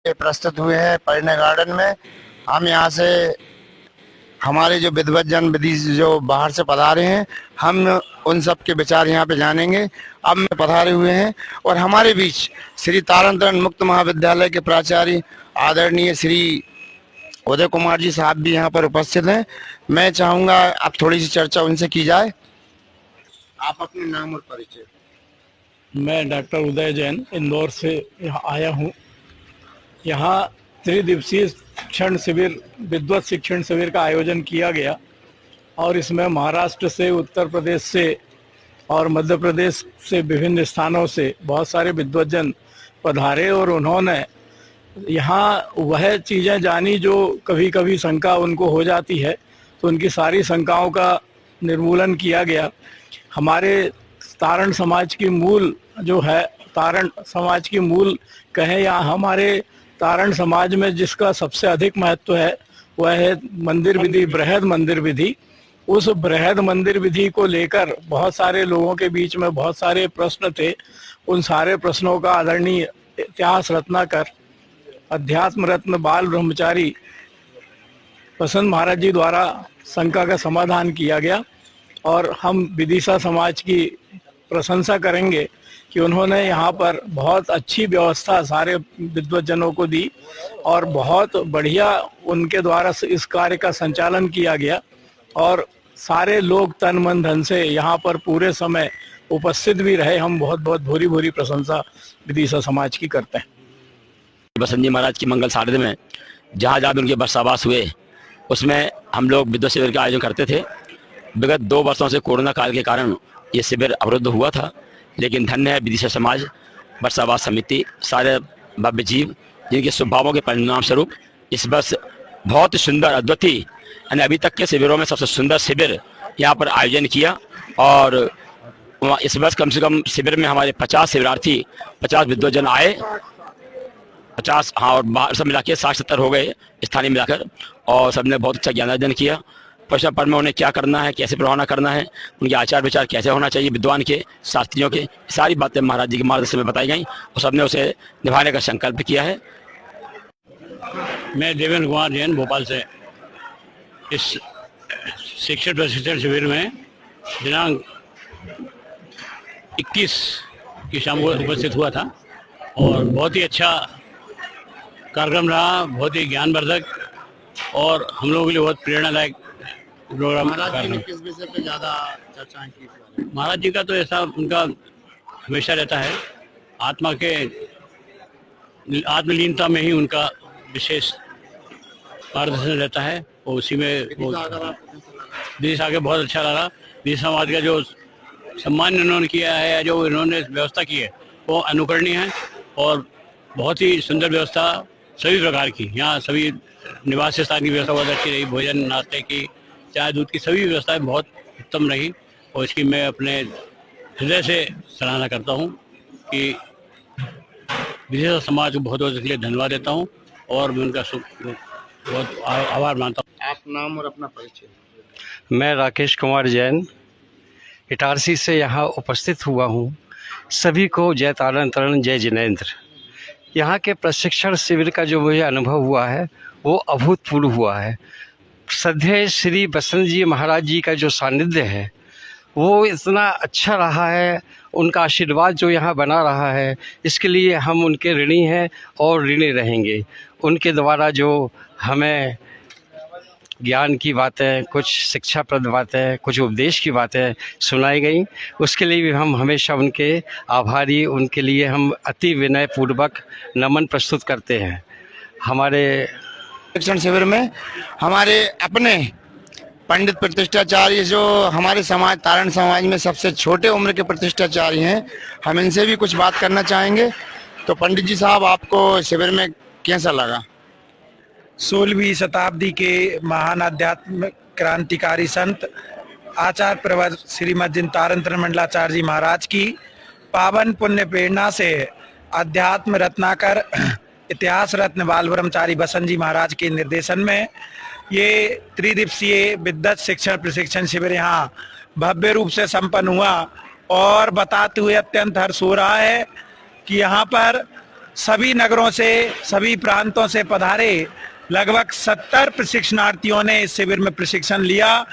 प्रस्तुत हुए हैं पढ़ने गार्डन में। हम यहाँ से हमारे जो विद्वज्जन विधि जो बाहर से पधारे हैं, हम उन सब के विचार यहाँ पे जानेंगे। अब में पधारे हुए हैं और हमारे बीच श्री तारण तरण मुक्त महाविद्यालय के प्राचार्य आदरणीय श्री उदय कुमार जी साहब भी यहाँ पर उपस्थित हैं। मैं चाहूँगा अब थोड़ी सी चर्चा उनसे की जाए। आप अपने नाम और परिचय। मैं डॉक्टर उदय जैन इंदौर से यहाँ आया हूँ। यहाँ त्रिदिवसीय शिक्षण शिविर, विद्वत शिक्षण शिविर का आयोजन किया गया और इसमें महाराष्ट्र से, उत्तर प्रदेश से और मध्य प्रदेश से विभिन्न स्थानों से बहुत सारे विद्वज्जन पधारे और उन्होंने यहाँ वह चीज़ें जानी जो कभी कभी शंका उनको हो जाती है, तो उनकी सारी शंकाओं का निर्मूलन किया गया। हमारे तारण समाज की मूल जो है, तारण समाज की मूल कहें या हमारे तारण समाज में जिसका सबसे अधिक महत्व है वह है मंदिर विधि, बृहद मंदिर विधि। उस बृहद मंदिर विधि को लेकर बहुत सारे लोगों के बीच में बहुत सारे प्रश्न थे। उन सारे प्रश्नों का आदरणीय इतिहास रत्नाकर, अध्यात्म रत्न बाल ब्रह्मचारी बसंत महाराज जी द्वारा शंका का समाधान किया गया और हम विदिशा समाज की प्रशंसा करेंगे कि उन्होंने यहाँ पर बहुत अच्छी व्यवस्था सारे विद्वज्जनों को दी और बहुत बढ़िया उनके द्वारा इस कार्य का संचालन किया गया और सारे लोग तन मन धन से यहाँ पर पूरे समय उपस्थित भी रहे। हम बहुत बहुत भूरी भूरी प्रशंसा विदिशा समाज की करते हैं। बसंत जी महाराज की मंगल सारद में जहाँ जहाँ भी उनके बरसावास हुए उसमें हम लोग विद्वत शिविर का आयोजन करते थे। विगत 2 वर्षों से कोरोना काल के कारण ये शिविर अवरुद्ध हुआ था, लेकिन धन्य है विदिशा समाज, बरसावास समिति, सारे भव्य जीव जिनके स्वभावों के परिणाम स्वरूप इस वर्ष बहुत सुंदर अद्वितीय यानी अभी तक के शिविरों में सबसे सुंदर शिविर यहाँ पर आयोजन किया। और इस वर्ष कम से कम शिविर में हमारे 50 शिविरार्थी, 50 विद्वज्जन आए, 50 हाँ, और बाहर सब मिला के 60-70 हो गए स्थानीय मिलाकर, और सबने बहुत अच्छा ज्ञानार्जन किया। प्रश्न पर में उन्हें क्या करना है, कैसे प्रभावना करना है, उनके आचार विचार कैसे होना चाहिए विद्वान के, शास्त्रियों के, सारी बातें महाराज जी के मार्गदर्शन में बताई गई और सबने उसे निभाने का संकल्प किया है। मैं देवेंद्र कुमार जैन भोपाल से इस शिक्षण प्रशिक्षण शिविर में दिनांक 21 की शाम को उपस्थित हुआ था और बहुत ही अच्छा कार्यक्रम रहा, बहुत ही ज्ञानवर्धक और हम लोगों के लिए बहुत प्रेरणादायक प्रोग्राम। महाराज जी ने किस विषय पे ज्यादा चर्चाएं की? महाराज जी का तो ऐसा उनका हमेशा रहता है, आत्मा के आत्मलीनता में ही उनका विशेष मार्गदर्शन रहता है और उसी में विदिशा आगे बहुत अच्छा लगा। विदिशा समाज का जो सम्मान इन्होंने किया है, जो इन्होंने व्यवस्था की है वो अनुकरणीय है और बहुत ही सुंदर व्यवस्था सभी प्रकार की। यहाँ सभी निवास स्थान की व्यवस्था बहुत अच्छी रही, भोजन नाश्ते की, चाय दूध की सभी व्यवस्थाएं बहुत उत्तम रही और इसकी मैं अपने हृदय से सराहना करता हूँ कि विदिशा समाज को बहुत बहुत इसलिए धन्यवाद देता हूँ और मैं उनका बहुत आभार मानता हूँ। आप नाम और अपना परिचय। मैं राकेश कुमार जैन इटारसी से यहाँ उपस्थित हुआ हूँ। सभी को जय तारण तरण, जय जिनेंद्र। यहाँ के प्रशिक्षण शिविर का जो मुझे अनुभव हुआ है वो अभूतपूर्व हुआ है। श्रद्धेय श्री बसंत जी महाराज जी का जो सानिध्य है वो इतना अच्छा रहा है, उनका आशीर्वाद जो यहाँ बना रहा है इसके लिए हम उनके ऋणी हैं और ऋणी रहेंगे। उनके द्वारा जो हमें ज्ञान की बातें, कुछ शिक्षाप्रद बातें, कुछ उपदेश की बातें सुनाई गई, उसके लिए भी हम हमेशा उनके आभारी, उनके लिए हम अति विनय पूर्वक नमन प्रस्तुत करते हैं। हमारे शिक्षण शिविर में हमारे अपने पंडित प्रतिष्ठाचार्य जो हमारे समाज तारण समाज में सबसे छोटे उम्र के प्रतिष्ठाचार्य हैं, हम इनसे भी कुछ बात करना चाहेंगे। तो पंडित जी साहब, आपको शिविर में कैसा लगा? 16वीं शताब्दी के महान आध्यात्म क्रांतिकारी संत आचार्य प्रवर श्रीमद जिन तारण तरण मंडलाचार्य जी महाराज की पावन पुण्य प्रेरणा से अध्यात्म रत्नाकर इतिहास रत्न बाल ब्रह्मचारी बसंत जी महाराज के निर्देशन में ये त्रिदिवसीय विद्वत शिक्षण प्रशिक्षण शिविर यहाँ भव्य रूप से संपन्न हुआ और बताते हुए अत्यंत हर्ष हो रहा है कि यहाँ पर सभी नगरों से, सभी प्रांतों से पधारे लगभग 70 प्रशिक्षणार्थियों ने इस शिविर में प्रशिक्षण लिया।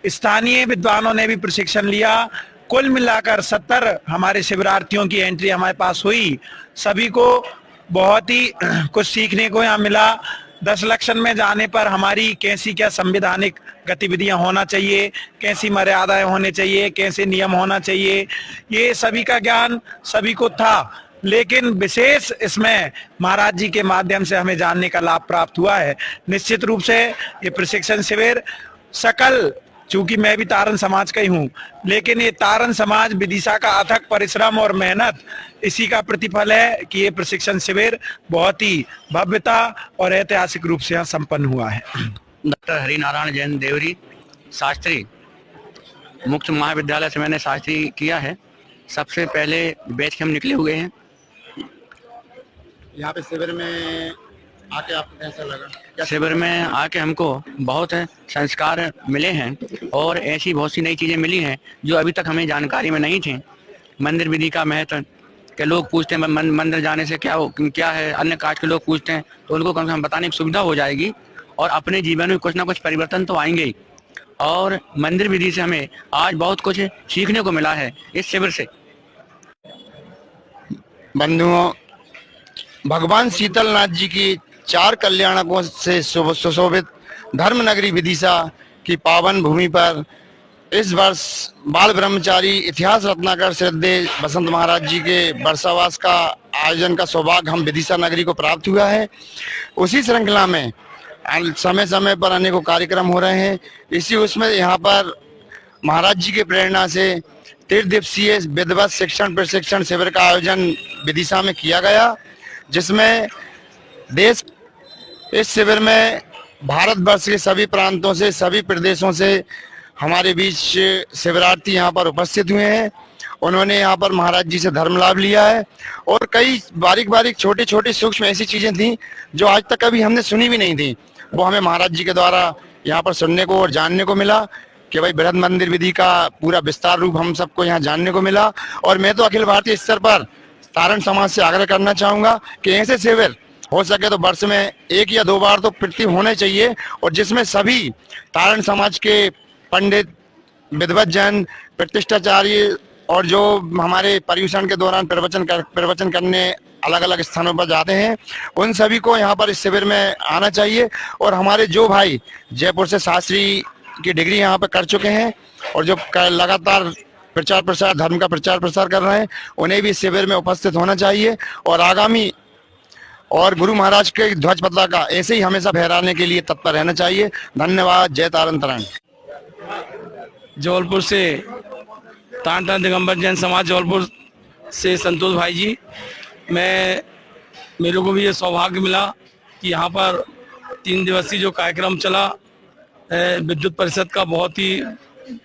स्थानीय विद्वानों ने भी प्रशिक्षण लिया। कुल मिलाकर 70 हमारे शिविरार्थियों की एंट्री हमारे पास हुई। सभी को बहुत ही कुछ सीखने को यहाँ मिला। 10 लक्षण में जाने पर हमारी कैसी क्या संवैधानिक गतिविधियां होना चाहिए, कैसी मर्यादाएं होने चाहिए, कैसे नियम होना चाहिए, ये सभी का ज्ञान सभी को था। लेकिन विशेष इसमें महाराज जी के माध्यम से हमें जानने का लाभ प्राप्त हुआ है। निश्चित रूप से ये प्रशिक्षण शिविर सकल, चूंकि मैं भी तारण समाज का ही हूँ, लेकिन ये तारण समाज विदिशा का अथक परिश्रम और मेहनत, इसी का प्रतिफल है कि ये प्रशिक्षण शिविर बहुत ही भव्यता और ऐतिहासिक रूप से यहाँ संपन्न हुआ है। डॉक्टर हरिनारायण जैन देवरी, शास्त्री, मुक्त महाविद्यालय से मैंने शास्त्री किया है। सबसे पहले बैच के हम निकले हुए हैं। यहाँ पे शिविर में आके आपको कैसा लगा? शिविर में आके हमको बहुत संस्कार मिले हैं और ऐसी बहुत सी नई चीज़ें मिली हैं जो अभी तक हमें जानकारी में नहीं थी। मंदिर विधि का महत्व के लोग पूछते हैं मंदिर जाने से क्या है, अन्य कास्ट के लोग पूछते हैं, तो उनको कम से कम बताने की सुविधा हो जाएगी और अपने जीवन में कुछ ना कुछ परिवर्तन तो आएंगे ही। और मंदिर विधि से हमें आज बहुत कुछ सीखने को मिला है इस शिविर से। बंधुओं, भगवान शीतलनाथ जी की 4 कल्याणकों से सुशोभित धर्म नगरी विदिशा की पावन भूमि पर इस वर्ष बाल ब्रह्मचारी इतिहास रत्नाकर श्रद्धेय बसंत महाराज जी के वर्षावास का आयोजन का सौभाग्य हम विदिशा नगरी को प्राप्त हुआ है। उसी श्रृंखला में समय समय पर अनेकों कार्यक्रम हो रहे हैं। इसी उसमें यहाँ पर महाराज जी के प्रेरणा से 3 दिवसीय विधिवत शिक्षण प्रशिक्षण शिविर का आयोजन विदिशा में किया गया, जिसमें देश इस शिविर में भारतवर्ष के सभी प्रांतों से, सभी प्रदेशों से हमारे बीच शिविरार्थी यहाँ पर उपस्थित हुए हैं। उन्होंने यहाँ पर महाराज जी से धर्म लाभ लिया है और कई बारीक बारीक छोटी छोटी सूक्ष्म ऐसी चीजें थी जो आज तक कभी हमने सुनी भी नहीं थी, वो हमें महाराज जी के द्वारा यहाँ पर सुनने को और जानने को मिला कि भाई बृहद मंदिर विधि का पूरा विस्तार रूप हम सबको यहाँ जानने को मिला। और मैं तो अखिल भारतीय स्तर पर तारण समाज से आग्रह करना चाहूंगा कि ऐसे शिविर हो सके तो वर्ष में 1 या 2 बार तो प्रति होने चाहिए, और जिसमें सभी तारण समाज के पंडित, विद्वत जन, प्रतिष्ठाचार्य और जो हमारे पर्यूषण के दौरान प्रवचन करने अलग अलग स्थानों पर जाते हैं, उन सभी को यहाँ पर इस शिविर में आना चाहिए। और हमारे जो भाई जयपुर से शास्त्री की डिग्री यहाँ पर कर चुके हैं और जो लगातार प्रचार प्रसार धर्म का प्रचार प्रसार कर रहे हैं, उन्हें भी इस शिविर में उपस्थित होना चाहिए और आगामी और गुरु महाराज के ध्वज पताका ऐसे ही हमेशा फहराने के लिए तत्पर रहना चाहिए। धन्यवाद। जय तारण तरण। जबलपुर से तारण दिगंबर जैन समाज जबलपुर से संतोष भाई जी, मेरे को भी ये सौभाग्य मिला कि यहाँ पर 3 दिवसीय जो कार्यक्रम चला विद्युत परिषद का, बहुत ही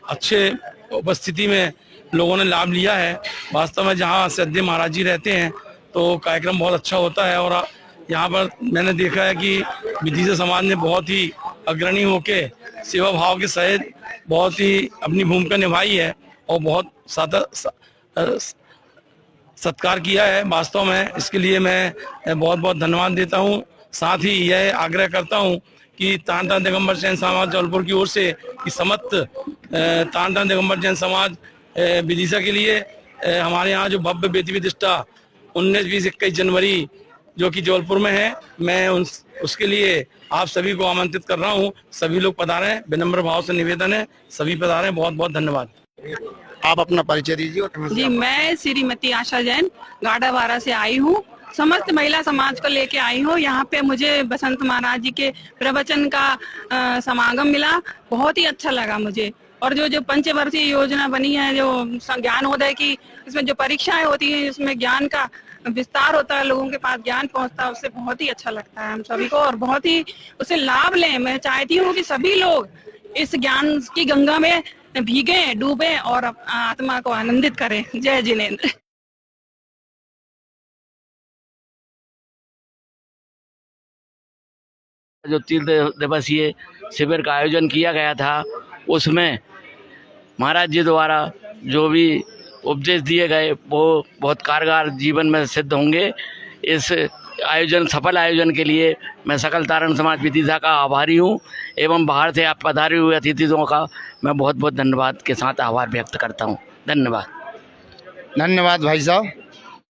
अच्छे उपस्थिति में लोगों ने लाभ लिया है। वास्तव में जहाँ श्रद्धेय महाराज जी रहते हैं तो कार्यक्रम बहुत अच्छा होता है और यहाँ पर मैंने देखा है कि विदिशा समाज ने बहुत ही अग्रणी होके सेवा भाव के सहित बहुत ही अपनी भूमिका निभाई है और बहुत सत्कार किया है। वास्तव में इसके लिए मैं बहुत बहुत धन्यवाद देता हूँ। साथ ही यह आग्रह करता हूँ कि तारण दिगंबर जैन समाज जबलपुर की ओर से कि समस्त तारण दिगंबर जैन समाज विदिशा के लिए हमारे यहाँ जो भव्य बेदी प्रतिष्ठा 19, 20, 21 जनवरी जो कि जबलपुर में है, मैं उसके लिए आप सभी को आमंत्रित कर रहा हूँ। सभी लोग पधारें, विनम्र भाव से निवेदन है, सभी पधारें। बहुत बहुत धन्यवाद। आप अपना परिचय दीजिए। जी, मैं श्रीमती आशा जैन गाड़ावाड़ा से आई हूँ। समस्त महिला समाज को लेके आई हूँ। यहाँ पे मुझे बसंत महाराज जी के प्रवचन का समागम मिला, बहुत ही अच्छा लगा मुझे। और जो पंचवर्षीय योजना बनी है, जो ज्ञानोदय की, इसमें जो परीक्षाएं होती हैं, इसमें ज्ञान का विस्तार होता है, लोगों के पास ज्ञान पहुंचता है, उससे बहुत ही अच्छा लगता है हम सभी को और बहुत ही उससे लाभ लें। मैं चाहती हूँ कि सभी लोग इस ज्ञान की गंगा में भीगे, डूबे और आत्मा को आनंदित करें। जय जिनेंद्र। जो 3 दिवसीय शिविर का आयोजन किया गया था, उसमें महाराज जी द्वारा जो भी उपदेश दिए गए वो बहुत कारगर जीवन में सिद्ध होंगे। इस आयोजन सफल आयोजन के लिए मैं सकल तारण समाज विदिशा का आभारी हूँ एवं बाहर से आप पधारे हुए अतिथियों का मैं बहुत बहुत धन्यवाद के साथ आभार व्यक्त करता हूँ। धन्यवाद। धन्यवाद भाई साहब।